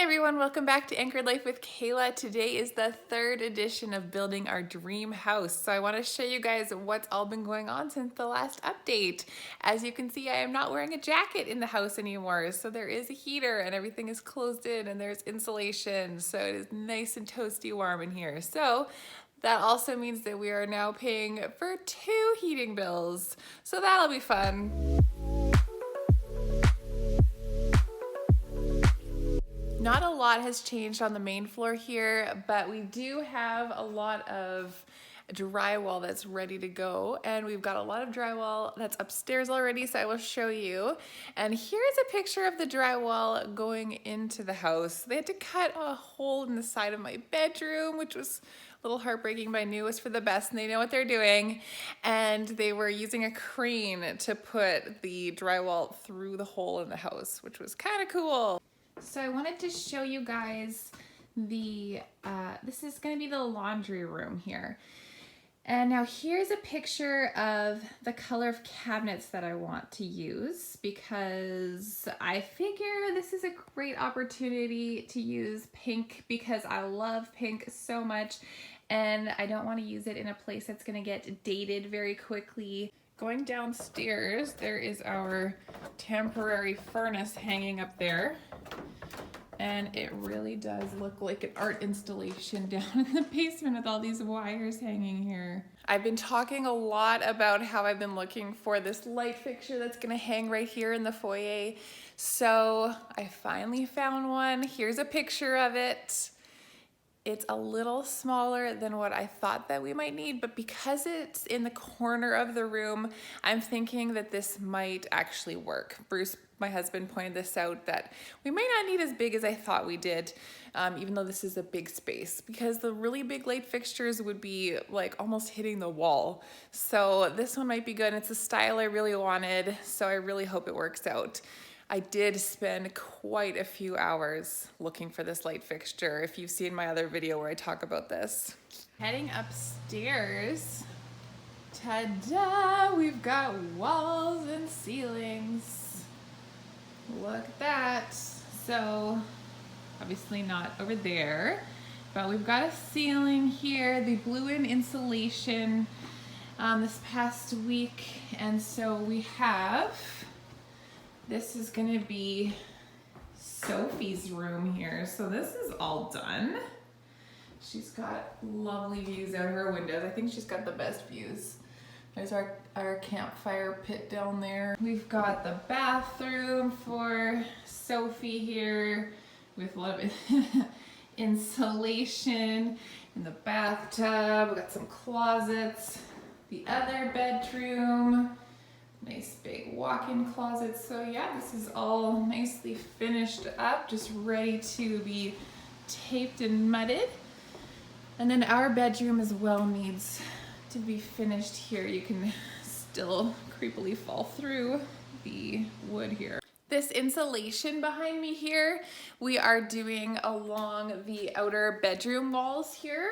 Hey everyone, welcome back to Anchored Life with Kayla. Today is the third edition of building our dream house. So I want to show you guys what's all been going on since the last update. As you can see, I am not wearing a jacket in the house anymore. So there is a heater and everything is closed in and there's insulation. So it is nice and toasty warm in here. So that also means that we are now paying for 2 heating bills. So that'll be fun. Not a lot has changed on the main floor here, but we do have a lot of drywall that's ready to go, and we've got a lot of drywall that's upstairs already, so I will show you. And here's a picture of the drywall going into the house. They had to cut a hole in the side of my bedroom, which was a little heartbreaking, but I knew it was for the best and they know what they're doing. And they were using a crane to put the drywall through the hole in the house, which was kind of cool. So I wanted to show you guys this is going to be the laundry room here. And now here's a picture of the color of cabinets that I want to use, because I figure this is a great opportunity to use pink because I love pink so much and I don't want to use it in a place that's going to get dated very quickly. Going downstairs, there is our temporary furnace hanging up there. And it really does look like an art installation down in the basement with all these wires hanging here. I've been talking a lot about how I've been looking for this light fixture that's gonna hang right here in the foyer. So I finally found one. Here's a picture of it. It's a little smaller than what I thought that we might need, but because it's in the corner of the room, I'm thinking that this might actually work. Bruce, my husband, pointed this out, that we might not need as big as I thought we did, even though this is a big space, because the really big light fixtures would be like almost hitting the wall. So this one might be good. It's a style I really wanted, so I really hope it works out. I did spend quite a few hours looking for this light fixture, if you've seen my other video where I talk about this. Heading upstairs, ta-da, we've got walls and ceilings. Look at that. So, obviously not over there, but we've got a ceiling here. They blew in insulation this past week, and so we have, this is gonna be Sophie's room here. So this is all done. She's got lovely views out her windows. I think she's got the best views. There's our campfire pit down there. We've got the bathroom for Sophie here with a lot of insulation in the bathtub. We've got some closets. The other bedroom, nice big walk-in closet. So yeah, this is all nicely finished up, just ready to be taped and mudded. And then our bedroom as well needs to be finished here. You can still creepily fall through the wood here. This insulation behind me here, we are doing along the outer bedroom walls here.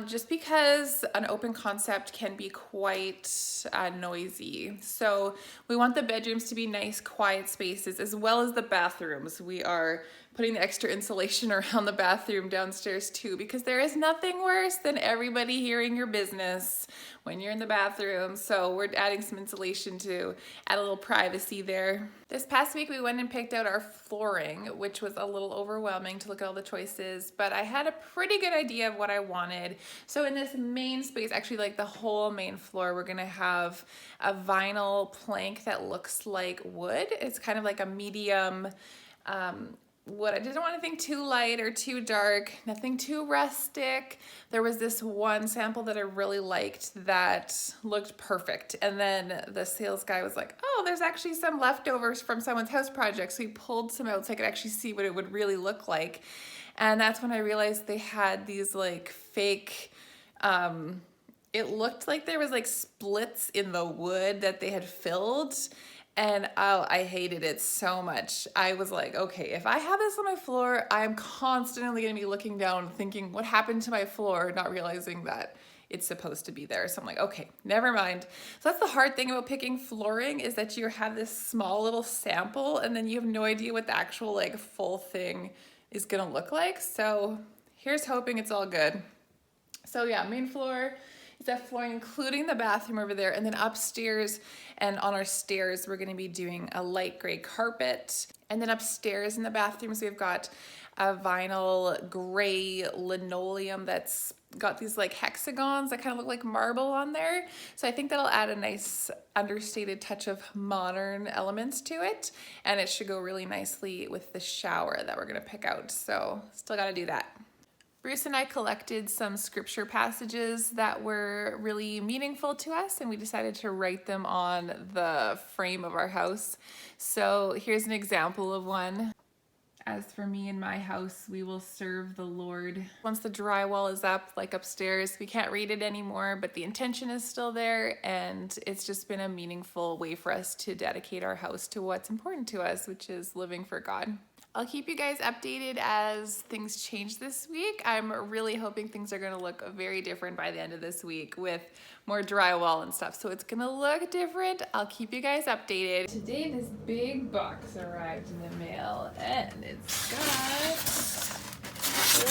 Just because an open concept can be quite noisy. So we want the bedrooms to be nice, quiet spaces, as well as the bathrooms. We are putting the extra insulation around the bathroom downstairs too, because there is nothing worse than everybody hearing your business when you're in the bathroom. So we're adding some insulation to add a little privacy there. This past week we went and picked out our flooring, which was a little overwhelming to look at all the choices, but I had a pretty good idea of what I wanted. So in this main space, actually like the whole main floor, we're gonna have a vinyl plank that looks like wood. It's kind of like a medium wood. I didn't want anything too light or too dark, nothing too rustic. There was this one sample that I really liked that looked perfect. And then the sales guy was like, oh, there's actually some leftovers from someone's house project. So he pulled some out so I could actually see what it would really look like. And that's when I realized they had these like fake, it looked like there was like splits in the wood that they had filled. And oh, I hated it so much. I was like, okay, if I have this on my floor, I'm constantly gonna be looking down thinking, what happened to my floor, not realizing that it's supposed to be there. So I'm like, okay, never mind. So that's the hard thing about picking flooring, is that you have this small little sample and then you have no idea what the actual like full thing is gonna look like. So here's hoping it's all good. So yeah, main floor is that flooring, including the bathroom over there, and then upstairs and on our stairs, we're gonna be doing a light gray carpet. And then upstairs in the bathrooms, we've got a vinyl gray linoleum that's got these like hexagons that kind of look like marble on there. So I think that'll add a nice understated touch of modern elements to it. And it should go really nicely with the shower that we're gonna pick out. So still gotta do that. Bruce and I collected some scripture passages that were really meaningful to us, and we decided to write them on the frame of our house. So here's an example of one. As for me and my house, we will serve the Lord. Once the drywall is up, like upstairs, we can't read it anymore, but the intention is still there, and it's just been a meaningful way for us to dedicate our house to what's important to us, which is living for God. I'll keep you guys updated as things change this week. I'm really hoping things are gonna look very different by the end of this week with more drywall and stuff. So it's gonna look different. I'll keep you guys updated. Today this big box arrived in the mail and it's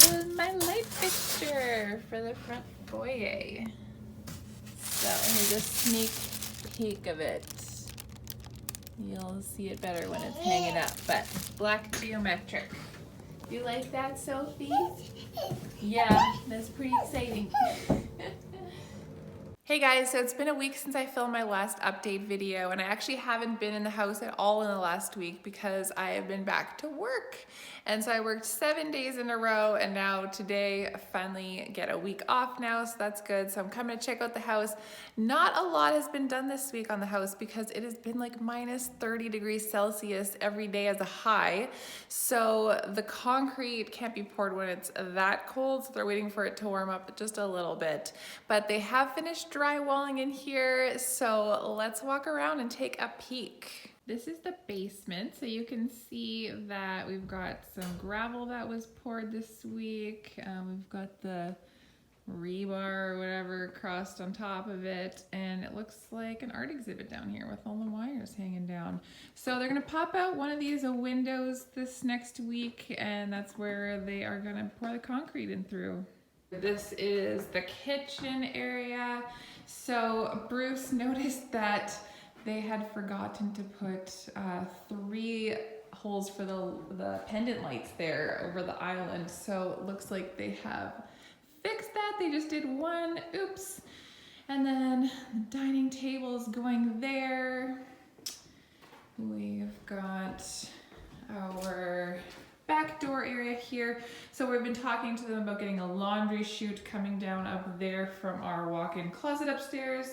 got my light fixture for the front foyer. So here's a sneak peek of it. You'll see it better when it's hanging up, but black geometric. You like that, Sophie? Yeah, that's pretty exciting. Hey guys, so it's been a week since I filmed my last update video, and I actually haven't been in the house at all in the last week because I have been back to work. And so I worked 7 days in a row, and now today I finally get a week off now, so that's good. So I'm coming to check out the house. Not a lot has been done this week on the house because it has been like minus 30 degrees Celsius every day as a high. So the concrete can't be poured when it's that cold, so they're waiting for it to warm up just a little bit. But they have finished drywalling in here, so let's walk around and take a peek. This is the basement, so you can see that we've got some gravel that was poured this week. We've got the rebar or whatever crossed on top of it, and it looks like an art exhibit down here with all the wires hanging down. So they're gonna pop out one of these windows this next week, and that's where they are gonna pour the concrete in through. This is the kitchen area. So Bruce noticed that they had forgotten to put 3 holes for the pendant lights there over the island. So it looks like they have fixed that. They just did 1, oops. And then the dining table is going there. We've got our back door area here. So we've been talking to them about getting a laundry chute coming down up there from our walk-in closet upstairs,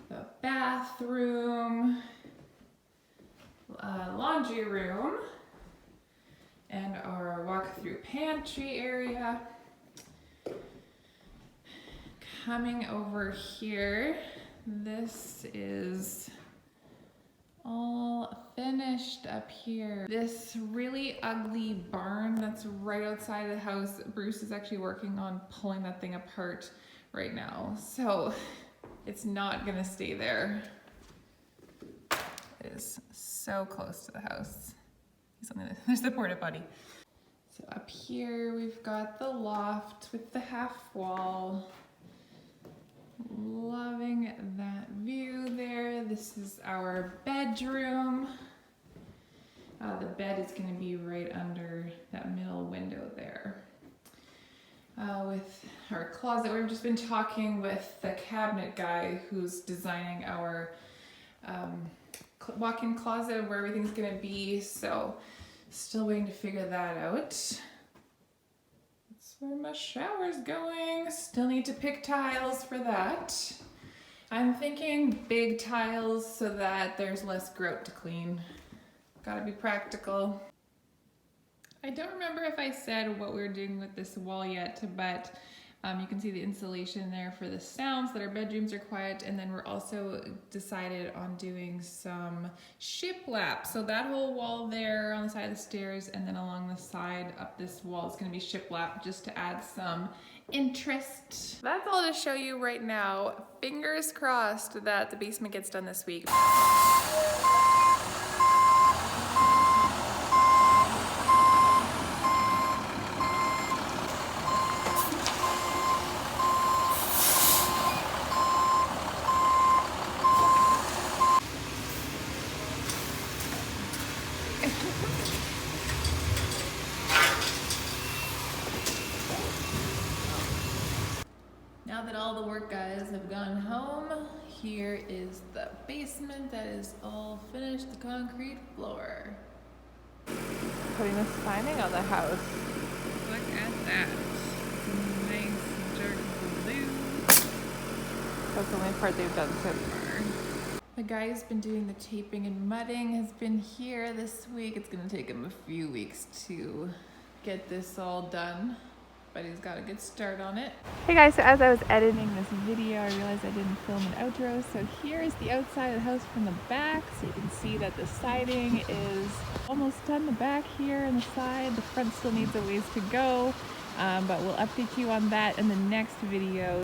the bathroom, laundry room, and our walk-through pantry area. Coming over here, this is all finished up here. This really ugly barn that's right outside of the house, Bruce is actually working on pulling that thing apart right now. So it's not gonna stay there. It is so close to the house. There's the porta potty. So up here we've got the loft with the half wall. Loving that view there. This is our bedroom. The bed is going to be right under that middle window there. With our closet, we've just been talking with the cabinet guy who's designing our walk-in closet where everything's going to be. So still waiting to figure that out. Where my shower's going. Still need to pick tiles for that. I'm thinking big tiles so that there's less grout to clean. Gotta be practical. I don't remember if I said what we were doing with this wall yet, but you can see the insulation there for the sounds that our bedrooms are quiet, and then we're also decided on doing some shiplap. So that whole wall there on the side of the stairs and then along the side up this wall is going to be shiplap just to add some interest. That's all to show you right now. Fingers crossed that the basement gets done this week. the work guys have gone home. Here is the basement that is all finished, the concrete floor. Putting the siding on the house. Look at that. Nice dark blue. That's the only part they've done so far. The guy who's been doing the taping and mudding has been here this week. It's gonna take him a few weeks to get this all done, but he's got a good start on it. Hey guys, so as I was editing this video, I realized I didn't film an outro. So here is the outside of the house from the back. So you can see that the siding is almost done, the back here and the side. The front still needs a ways to go, but we'll update you on that in the next video.